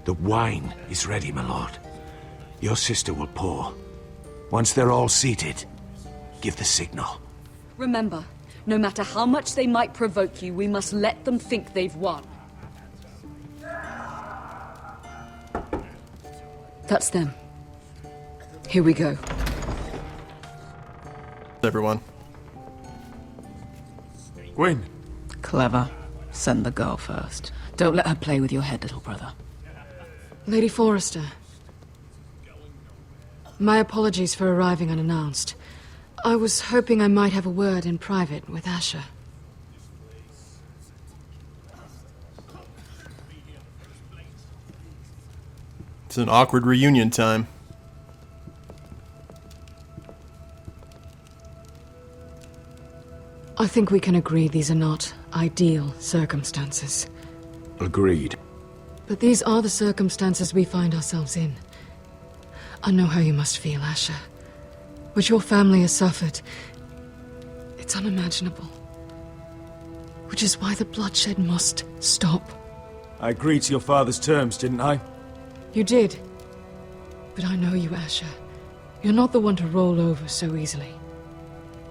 The wine is ready, my lord. Your sister will pour. Once they're all seated, give the signal. Remember, no matter how much they might provoke you, we must let them think they've won. That's them. Here we go. Everyone. Gwyn. Clever. Send the girl first. Don't let her play with your head, little brother. Lady Forrester. My apologies for arriving unannounced. I was hoping I might have a word in private with Asher. It's an awkward reunion time. I think we can agree these are not ideal circumstances. Agreed. But these are the circumstances we find ourselves in. I know how you must feel, Asher. What your family has suffered, it's unimaginable. Which is why the bloodshed must stop. I agreed to your father's terms, didn't I? You did. But I know you, Asher. You're not the one to roll over so easily.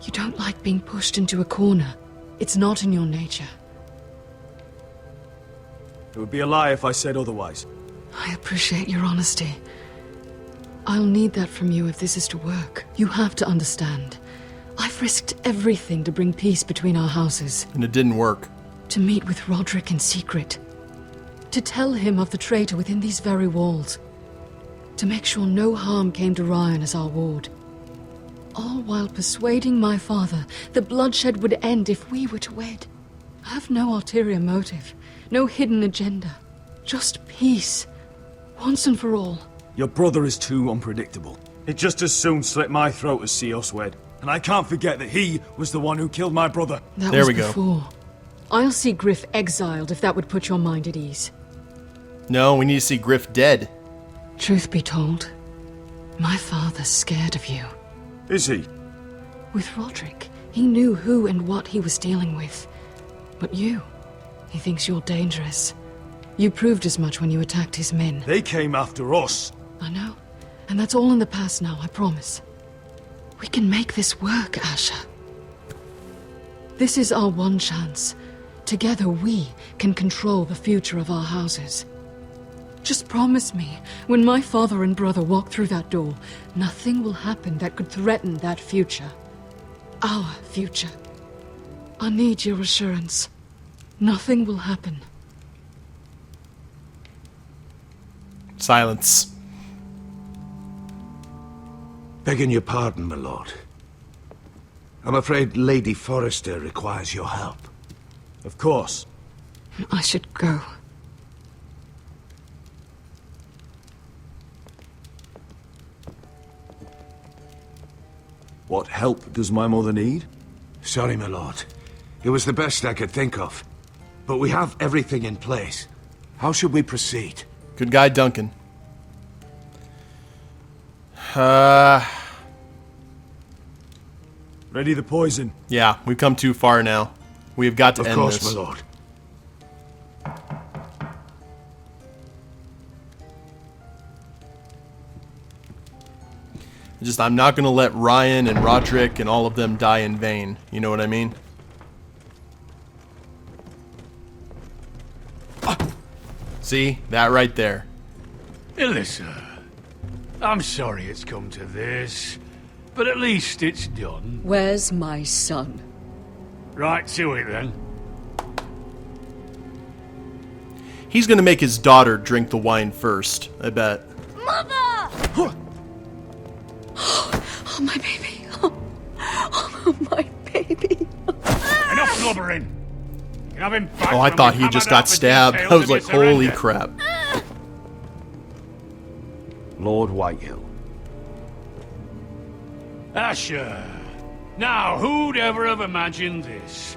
You don't like being pushed into a corner. It's not in your nature. It would be a lie if I said otherwise. I appreciate your honesty. I'll need that from you if this is to work. You have to understand. I've risked everything to bring peace between our houses. And it didn't work. To meet with Roderick in secret. To tell him of the traitor within these very walls. To make sure no harm came to Ryan as our ward. All while persuading my father the bloodshed would end if we were to wed. I have no ulterior motive, no hidden agenda. Just peace, once and for all. Your brother is too unpredictable. He'd just as soon slit my throat as see us wed. And I can't forget that he was the one who killed my brother. That there was we go. Before. I'll see Griff exiled if that would put your mind at ease. No, we need to see Griff dead. Truth be told, my father's scared of you. Is he? With Roderick, he knew who and what he was dealing with. But you, he thinks you're dangerous. You proved as much when you attacked his men. They came after us. I know. And that's all in the past now, I promise. We can make this work, Asher. This is our one chance. Together we can control the future of our houses. Just promise me, when my father and brother walk through that door, nothing will happen that could threaten that future. Our future. I need your assurance. Nothing will happen. Silence. Begging your pardon, my lord. I'm afraid Lady Forrester requires your help. Of course. I should go. What help does my mother need? Sorry, my lord. It was the best I could think of. But we have everything in place. How should we proceed? Good guy, Duncan. Ready the poison. Yeah, we've come too far now. We have got to end this. Of course, my lord. I'm not going to let Ryan and Roderick and all of them die in vain. You know what I mean? See? That right there. Alyssa, I'm sorry it's come to this, but at least it's done. Where's my son? Right to it, then. He's going to make his daughter drink the wine first, I bet. Mother! Oh, my baby. Oh, my baby. Enough blubbering. You can have him back Oh, I when thought we've he just hammered got out the stabbed. details I was of like, your surrender. holy crap. Lord Whitehill. Asher. Now, who'd ever have imagined this?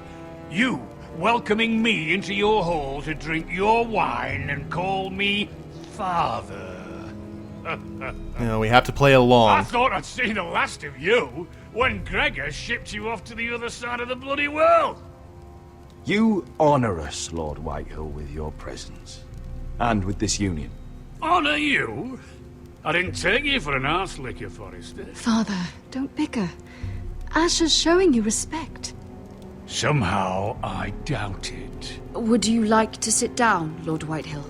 You welcoming me into your hall to drink your wine and call me father. You know, we have to play I along. thought I'd see the last of you when Gregor shipped you off to the other side of the bloody world. You honor us, Lord Whitehill, with your presence. And with this union. Honor you? I didn't take you for an arse licker, Forrester. Father, don't bicker. Asher's showing you respect. Somehow I doubted. Would you like to sit down, Lord Whitehill?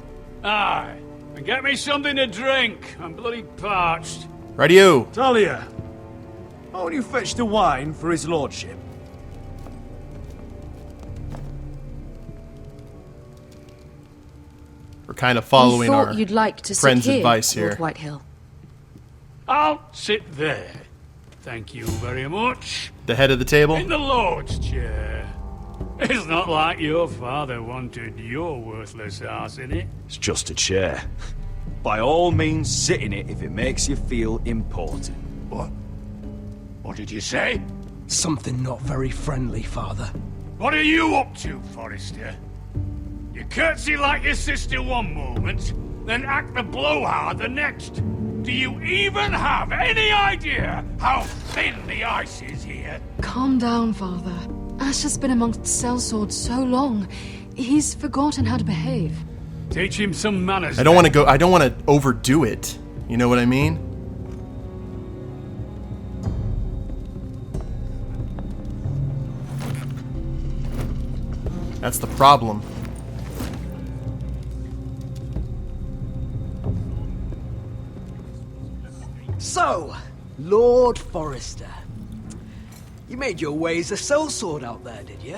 Aye, and get me something to drink. I'm bloody parched. Radio. Talia, won't you fetch the wine for his lordship? We're kind of following we our thought you'd like to sit friend's here, advice here. Lord Whitehill. I'll sit there. Thank you very much. The head of the table. In the Lord's chair. It's not like your father wanted your worthless ass in it. It's just a chair. By all means, sit in it if it makes you feel important. What? What did you say? Something not very friendly, Father. What are you up to, Forrester? You curtsy like your sister one moment, then act the blowhard the next. Do you even have any idea how thin the ice is here? Calm down, Father. Asher's been amongst sellswords so long, he's forgotten how to behave. Teach him some manners. I don't want to overdo it. You know what I mean? That's the problem. So, Lord Forrester. You made your way as a sellsword out there, did you?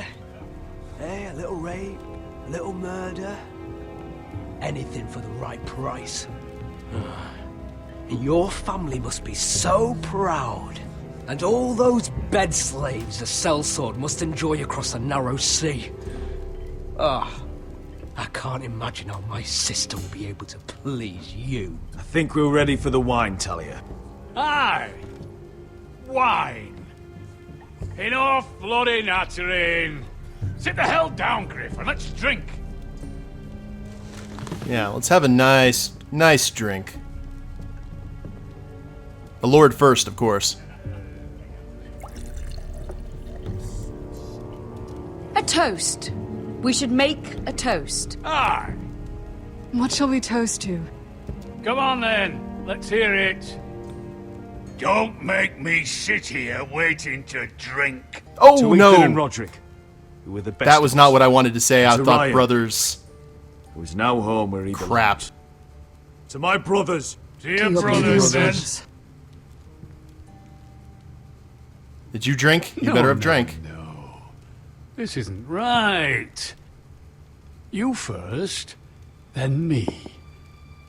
Eh, a little rape, a little murder. Anything for the right price. And your family must be so proud. And all those bed slaves a sellsword must enjoy across a narrow sea. I can't imagine how my sister will be able to please you. I think we're ready for the wine, Talia. Aye. Wine. Enough bloody nattering. Sit the hell down, Griff, and let's drink. Yeah, let's have a nice drink. The Lord first, of course. A toast. We should make a toast. Aye. What shall we toast to? Come on then. Let's hear it. Don't make me sit here waiting to drink. Oh To no! Ethan and Roderick, who were the best. That was not what I wanted to say. I To thought Ryan. brothers. Who is now home where he Crap. belongs. To my brothers. To your brothers, then. Did you drink? You No, better have no, drank. No. This isn't right. You first, then me.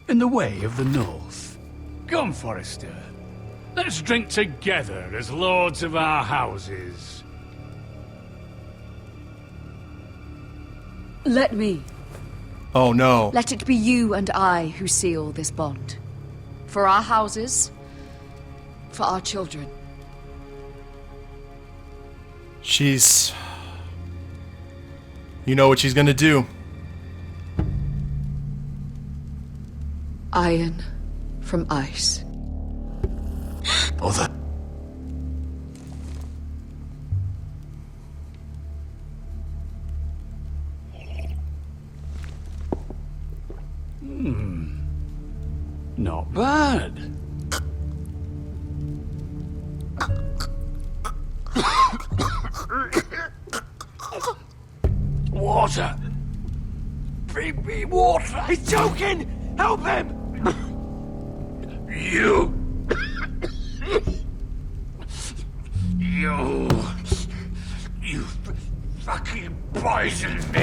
In the way of the North. Come, Forrester. Let's drink together as lords of our houses. Let me. Oh no. Let it be you and I who seal this bond. For our houses, for our children. She's... You know what she's gonna do. Iron from ice. Mother. Not bad. Water. Bring me water. He's joking! Help him! You. You fucking poisoned me.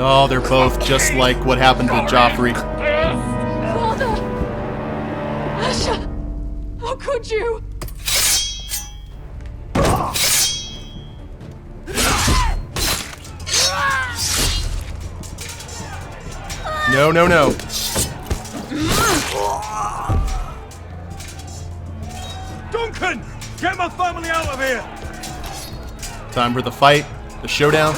Oh, they're both just like what happened to Joffrey. Father! Asher! How could you? No, no, no. Duncan! Get my family out of here! Time for the fight, the showdown.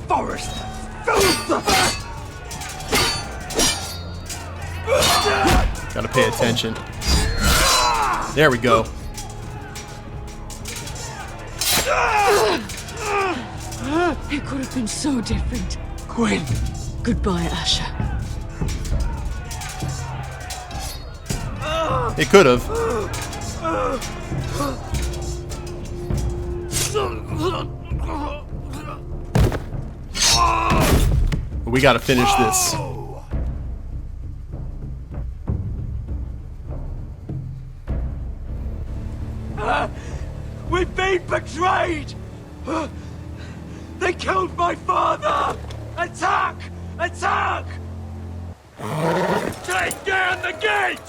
Forrester! pay attention. There we go. It could have been so different. Gwen. Goodbye, Asher. It could have. We gotta finish this. We've been betrayed! They killed my father! Attack! Attack! Take down the gate!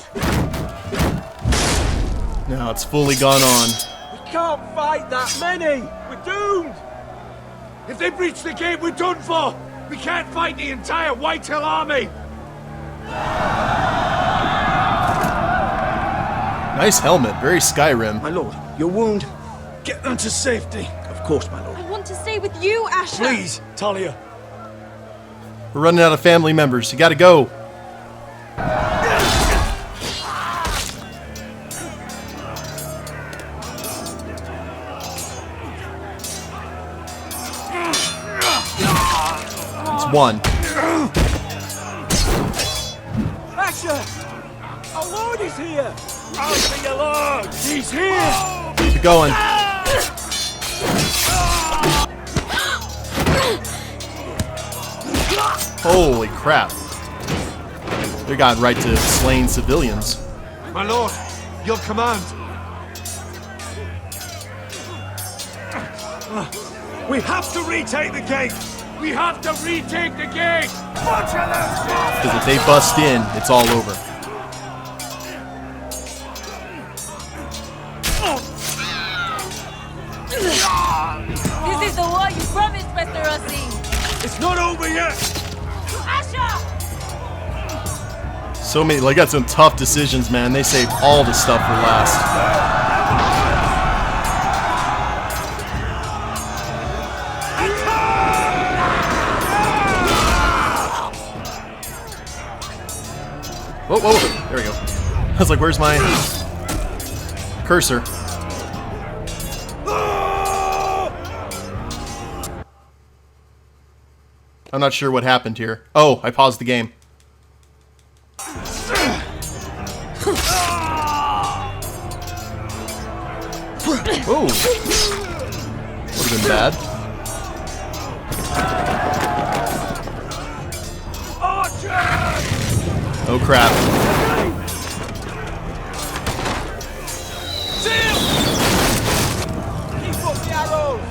Now it's fully gone on. We can't fight that many! We're doomed! If they breach the gate, we're done for! We can't fight the entire Whitehill army! Nice helmet, very Skyrim. My lord, your wound. Get them to safety. Of course, my lord. I want to stay with you, Asher. Please, Talia. We're running out of family members. You gotta go. It's one. Asher! Our lord is here! I'll see your lord! He's here! Keep it going. Holy crap. They got right to slaying civilians. My lord, your command. We have to retake the gate! We have to retake the gate! Because if they bust in, it's all over. This is the war you promised, Westeros. It's not over yet! Asher! So many, like, got some tough decisions, man. They saved all the stuff for last. Whoa, whoa, there we go. I was like, where's my cursor? I'm not sure what happened here. Oh, I paused the game. Oh, would have been bad. Oh crap. Keep up the arrows!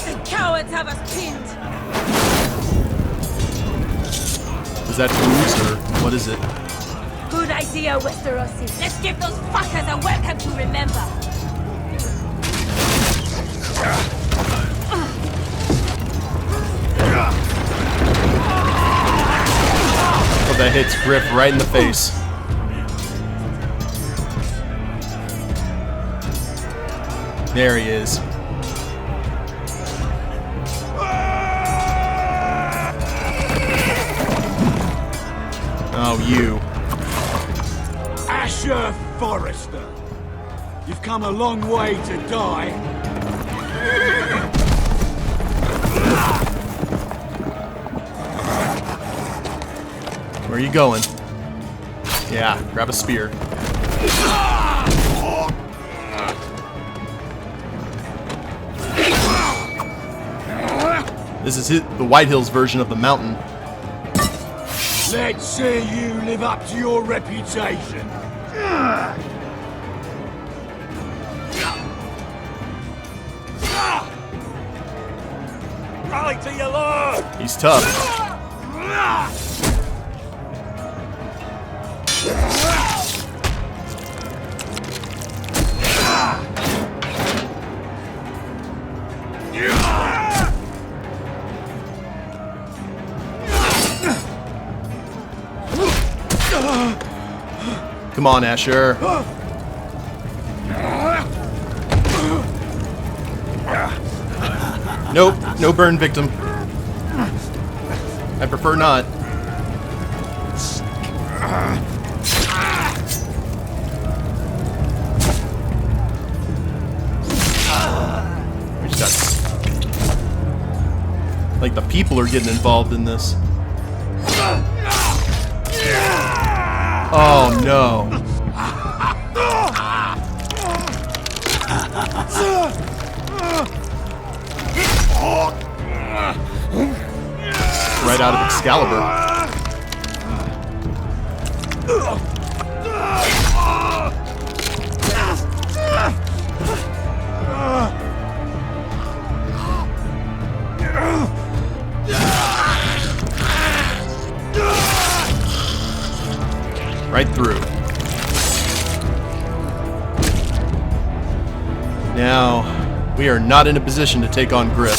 The cowards have us pinned. Is that booze or what is it? Good idea, Westerosi. Let's give those fuckers a welcome to remember. Oh, that hits Griff right in the face. There he is. Oh, you. Asher Forrester. You've come a long way to die. Where are you going? Yeah, grab a spear. This is the White Hills version of the mountain. Let's see you live up to your reputation. Rally to your lord! He's tough. Come on, Asher. Nope, no burn victim. I prefer not. people are getting involved in this. Oh no. Right out of Excalibur. Right through. Now, we are not in a position to take on Griff.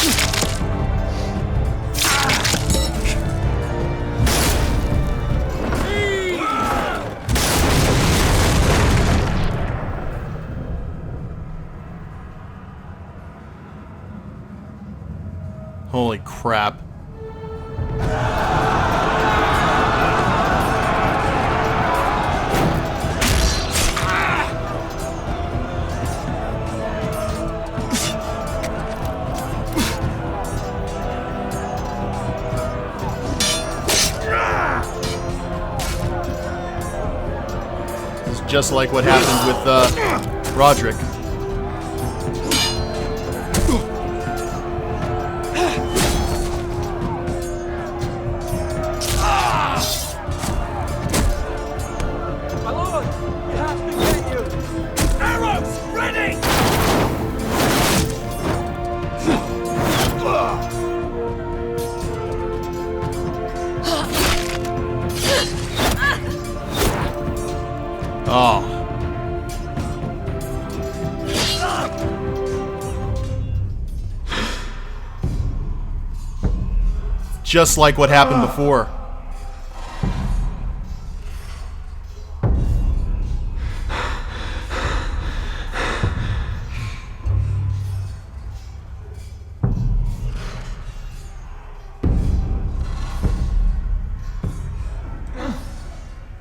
Holy crap. It's just like what happened with Roderick. Oh. Just like what happened before.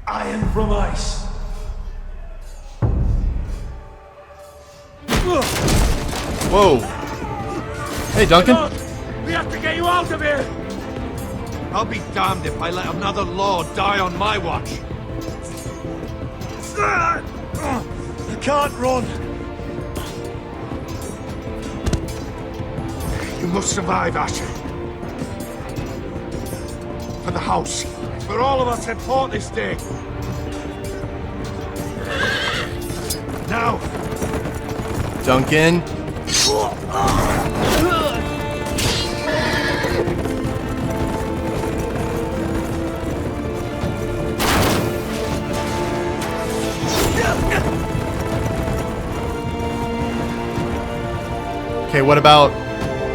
Iron from ice. Whoa. Hey, Duncan. We have to get you out of here! I'll be damned if I let another lord die on my watch. I can't run. You must survive, Asher. For the house. For all of us at port this day. Now. Duncan. Okay, what about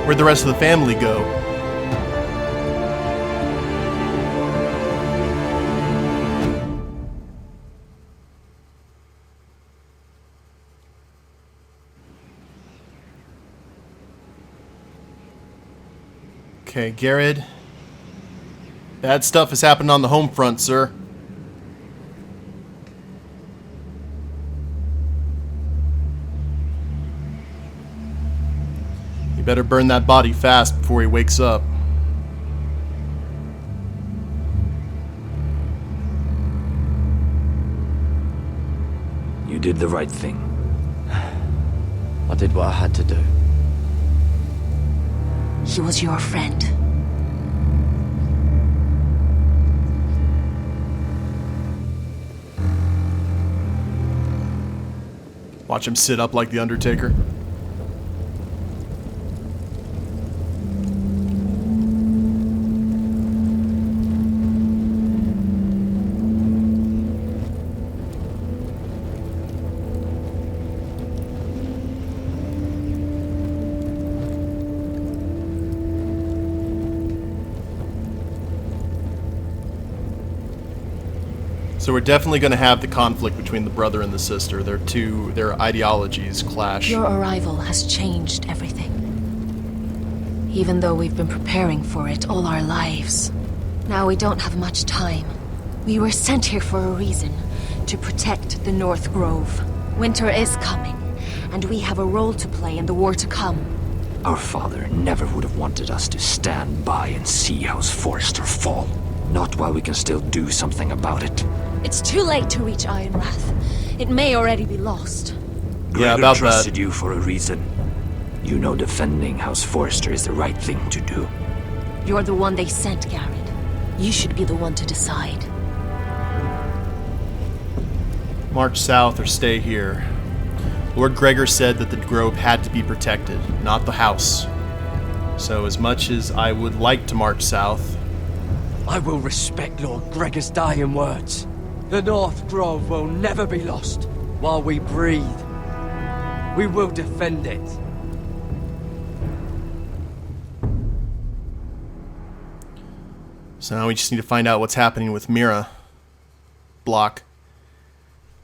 where'd the rest of the family go? Okay, Garrett. Bad stuff has happened on the home front, sir. You better burn that body fast before he wakes up. You did the right thing. I did what I had to do. He was your friend. Watch him sit up like the Undertaker. So we're definitely going to have the conflict between the brother and the sister. Their ideologies clash. Your arrival has changed everything. Even though we've been preparing for it all our lives. Now we don't have much time. We were sent here for a reason. To protect the North Grove. Winter is coming, and we have a role to play in the war to come. Our father never would have wanted us to stand by and see House Forrester fall. Not while we can still do something about it. It's too late to reach Ironrath. It may already be lost. Yeah, Gregor about trusted that. you for a reason. You know defending House Forrester is the right thing to do. You're the one they sent, Garrett. You should be the one to decide. March south or stay here. Lord Gregor said that the grove had to be protected, not the house. So as much as I would like to march south... I will respect Lord Gregor's dying words. The North Grove will never be lost while we breathe. We will defend it. So now we just need to find out what's happening with Mira. Block.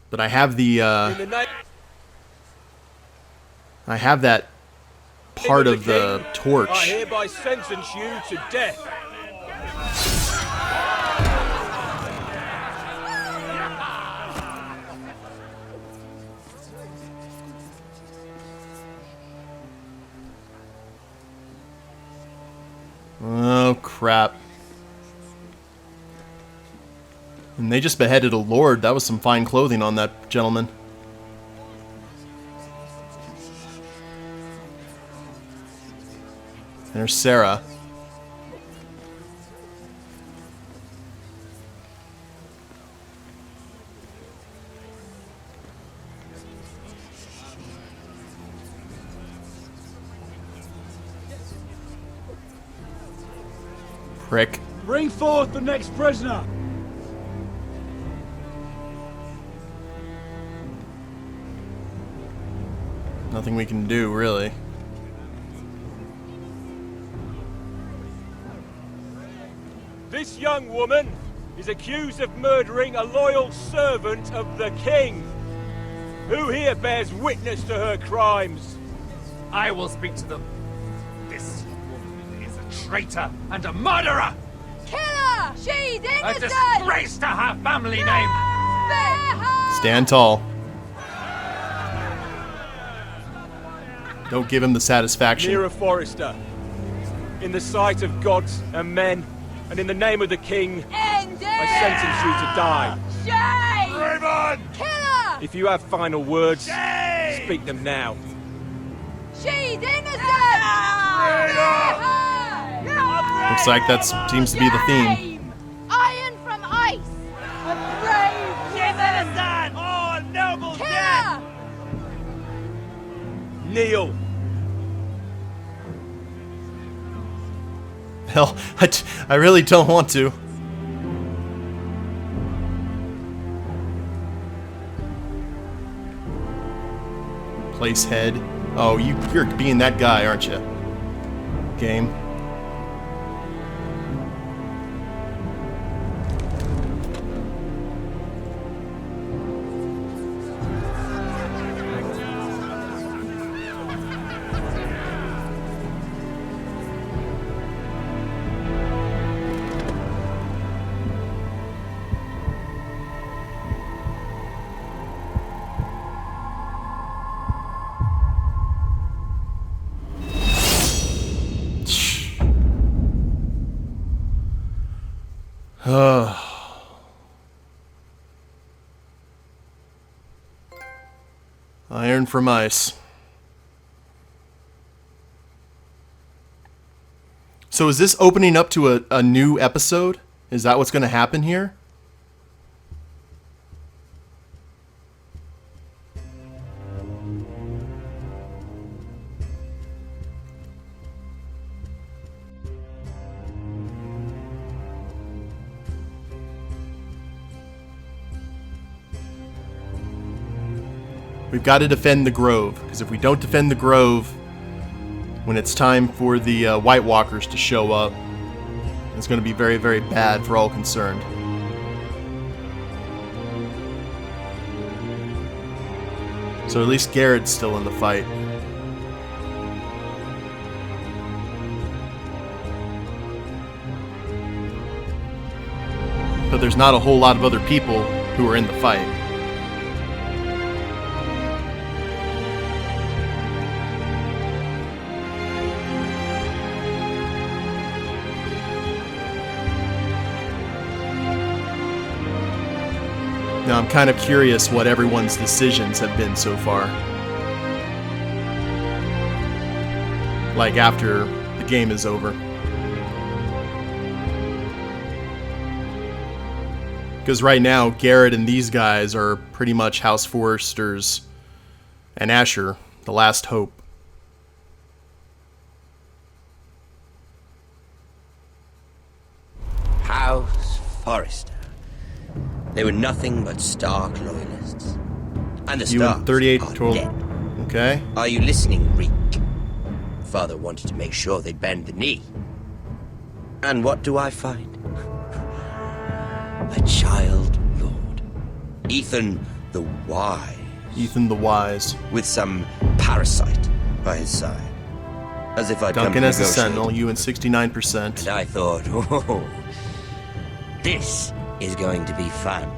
But I have the, I have that part of the torch. I hereby sentence you to death. Oh, crap. And they just beheaded a lord. That was some fine clothing on that gentleman. There's Sarah. Prick. Bring forth the next prisoner! Nothing we can do, really. This young woman is accused of murdering a loyal servant of the king. Who here bears witness to her crimes? I will speak to them. This woman is a traitor and a murderer! Kill her! She's A innocent! disgrace to her family name! Spare her! Stand tall. Don't give him the satisfaction. Mira Forrester, in the sight of gods and men, and in the name of the king, End it! I sentence you to die. Shame! Raymond! Kill her! If you have final words, Shame! speak them now. She's innocent! Spare her! Looks like that seems to be the theme. Iron from ice! A brave She's innocent! Oh, noble Kill death! her! Kneel. Hell, I really don't want to. Place head. Oh, you're being that guy, aren't you? Game. Iron from ice. So is this opening up to a new episode? Is that what's going to happen here? We've got to defend the Grove, because if we don't defend the Grove, when it's time for the White Walkers to show up, it's going to be very, very bad for all concerned. So at least Garrett's still in the fight. But there's not a whole lot of other people who are in the fight. Now I'm kind of curious what everyone's decisions have been so far. Like after the game is over. Because right now, Garrett and these guys are pretty much House Forrester's and Asher, the last hope. House Forrester. They were nothing but Stark loyalists. And the You Starks and 38 are total. dead. Okay. Are you listening, Reek? Father wanted to make sure they'd bend the knee. And what do I find? A child lord. Ethan the Wise. Ethan the Wise. With some parasite by his side. As if I'd come Duncan to as a negotiate. Sentinel, you and 69%. And I thought, oh, this is going to be fun.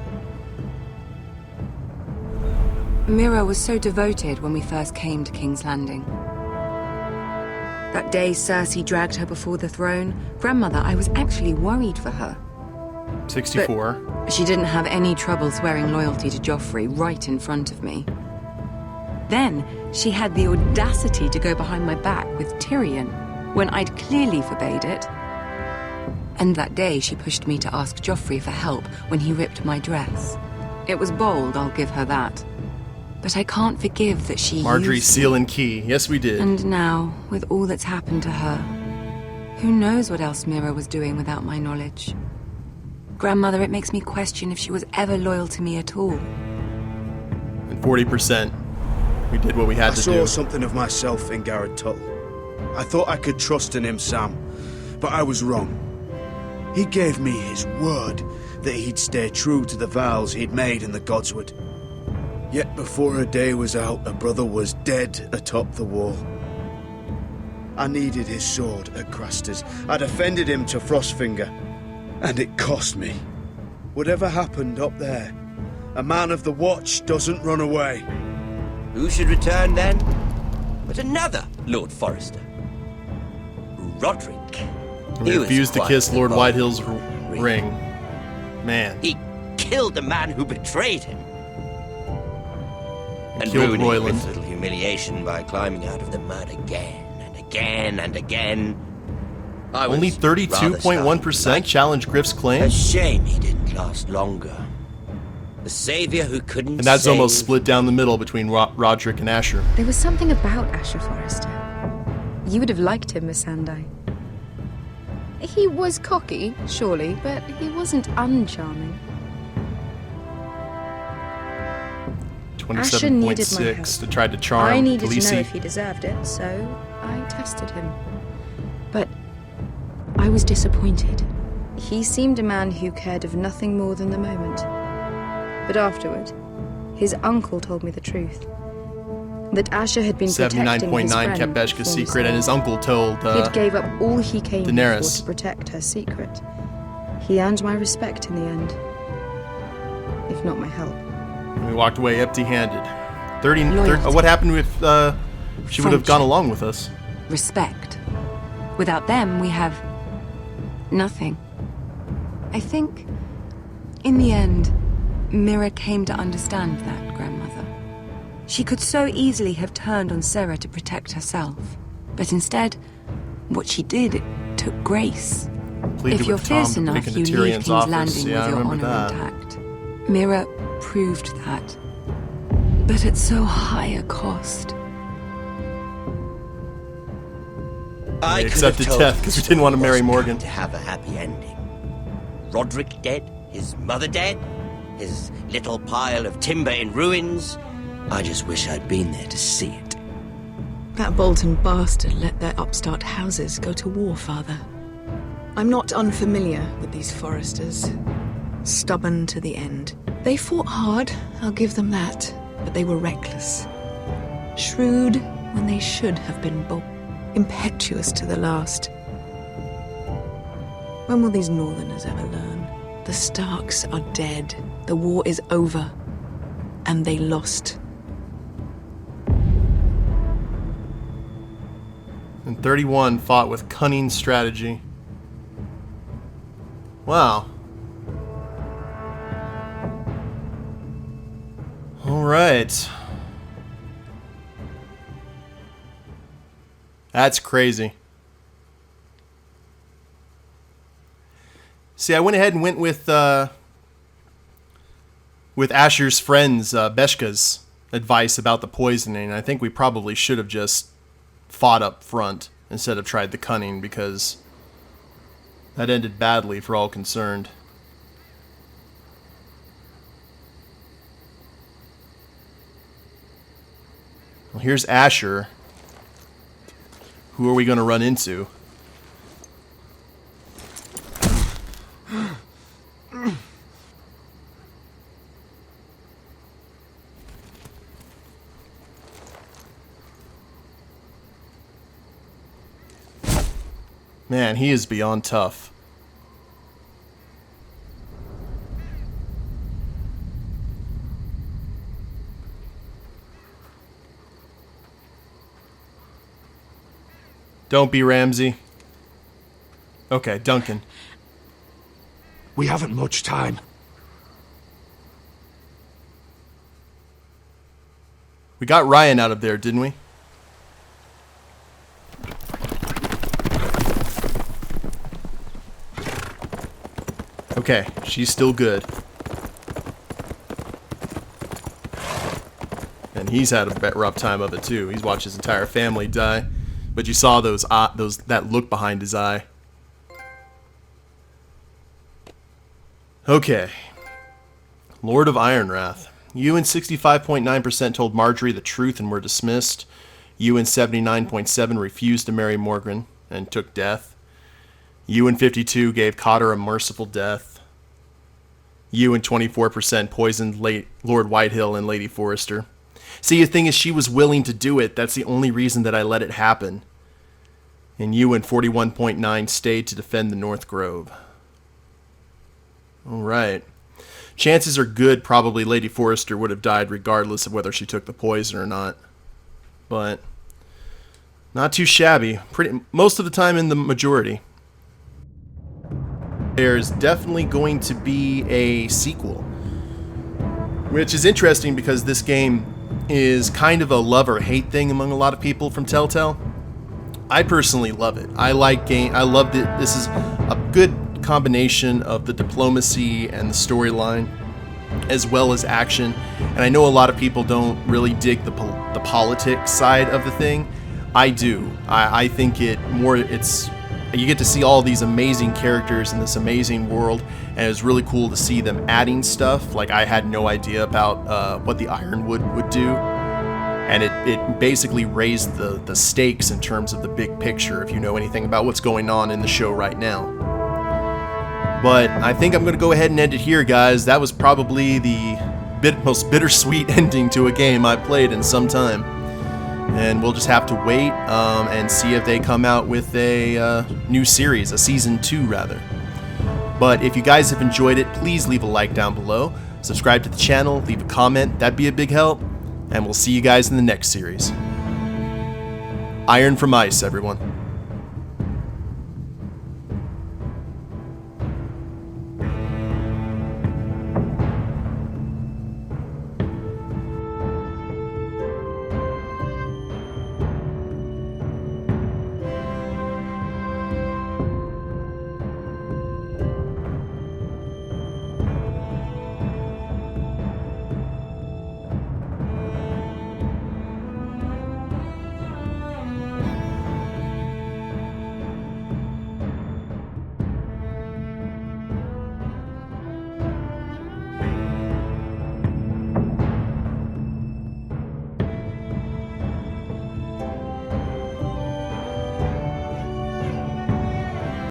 Mira was so devoted when we first came to King's Landing. That day Cersei dragged her before the throne, Grandmother, I was actually worried for her. 64. But she didn't have any trouble swearing loyalty to Joffrey right in front of me. Then she had the audacity to go behind my back with Tyrion when I'd clearly forbade it. And that day she pushed me to ask Joffrey for help when he ripped my dress. It was bold, I'll give her that. But I can't forgive that she Marjorie, used Seal, and Key. Yes, we did. And now, with all that's happened to her, who knows what else Mira was doing without my knowledge? Grandmother, it makes me question if she was ever loyal to me at all. And 40%. We did what we had to do. I saw something of myself in Garrett Tuttle. I thought I could trust in him, Sam, but I was wrong. He gave me his word that he'd stay true to the vows he'd made in the Godswood. Yet before a day was out, a brother was dead atop the wall. I needed his sword at Craster's. I defended him to Frostfinger, and it cost me. Whatever happened up there, a man of the Watch doesn't run away. Who should return then? But another Lord Forrester. Roderick. He refused to kiss Lord Whitehill's ring. Man. He killed the man who betrayed him. And killed ruining Royland. with little humiliation by climbing out of the mud again and again and again. I was Only rather 32.1% challenge Griff's claim. A shame he didn't last longer. The savior who couldn't And that's save... almost split down the middle between Roderick and Asher. There was something about Asher Forrester. You would have liked him, Miss Sandai. He was cocky, surely, but he wasn't uncharming. Asher needed my help. 27.6 to try to charm I needed to know Khaleesi. if he deserved it, so I tested him. But I was disappointed. He seemed a man who cared of nothing more than the moment. But afterward, his uncle told me the truth. That Asher had been protecting his 79.9 friend kept Beshka's from secret, and his uncle told He'd gave up all he came here for Daenerys. to protect her secret. He earned my respect in the end. If not my help. And we walked away empty-handed. 30. Loyalty. What happened if she would have Friendship. gone along with us? Respect. Without them, we have nothing. I think, in the end, Mira came to understand that, Grandmother. She could so easily have turned on Sarah to protect herself. But instead, what she did, it took grace. Pleaded If you're with Tom fierce to break enough, into you leave Tyrion's King's office. Landing Yeah, I with your remember honor that. intact. Mira proved that. But at so high a cost. I We could accepted have told death because we didn't want to marry was Morgan. going to have a happy ending. Roderick dead, his mother dead, his little pile of timber in ruins. I just wish I'd been there to see it. That Bolton bastard let their upstart houses go to war, Father. I'm not unfamiliar with these Forresters. Stubborn to the end. They fought hard, I'll give them that, but they were reckless. Shrewd when they should have been bold. Impetuous to the last. When will these Northerners ever learn? The Starks are dead. The war is over. And they lost. And 31 fought with cunning strategy. Wow. Alright. That's crazy. See, I went ahead and went with Asher's friend's, Beshka's advice about the poisoning. I think we probably should have just fought up front instead of tried the cunning, because that ended badly for all concerned. Well, here's Asher. Who are we going to run into? Man, he is beyond tough. Don't be Ramsay. Okay, Duncan. We haven't much time. We got Ryan out of there, didn't we? Okay, she's still good. And he's had a rough time of it too. He's watched his entire family die. But you saw that look behind his eye. Okay. Lord of Ironwrath. You and 65.9% told Marjorie the truth and were dismissed. You and 79.7% refused to marry Morgan and took death. You and 52% gave Cotter a merciful death. You and 24% poisoned Lord Whitehill and Lady Forrester. See, the thing is, she was willing to do it. That's the only reason that I let it happen. And you and 41.9% stayed to defend the North Grove. Alright. Chances are good probably Lady Forrester would have died regardless of whether she took the poison or not. But not too shabby. Most of the time in the majority. There's definitely going to be a sequel. Which is interesting because this game is kind of a love or hate thing among a lot of people from Telltale. I personally love it. I love that this is a good combination of the diplomacy and the storyline, as well as action. And I know a lot of people don't really dig the politics side of the thing. I do. I think it's you get to see all these amazing characters in this amazing world, and it's really cool to see them adding stuff. Like, I had no idea about what the Ironwood would do, and it basically raised the stakes in terms of the big picture, if you know anything about what's going on in the show right now. But I think I'm going to go ahead and end it here, guys. That was probably the most bittersweet ending to a game I've played in some time. And we'll just have to wait and see if they come out with a new series, a season 2 rather. But if you guys have enjoyed it, please leave a like down below, subscribe to the channel, leave a comment, that'd be a big help, and we'll see you guys in the next series. Iron from Ice, everyone.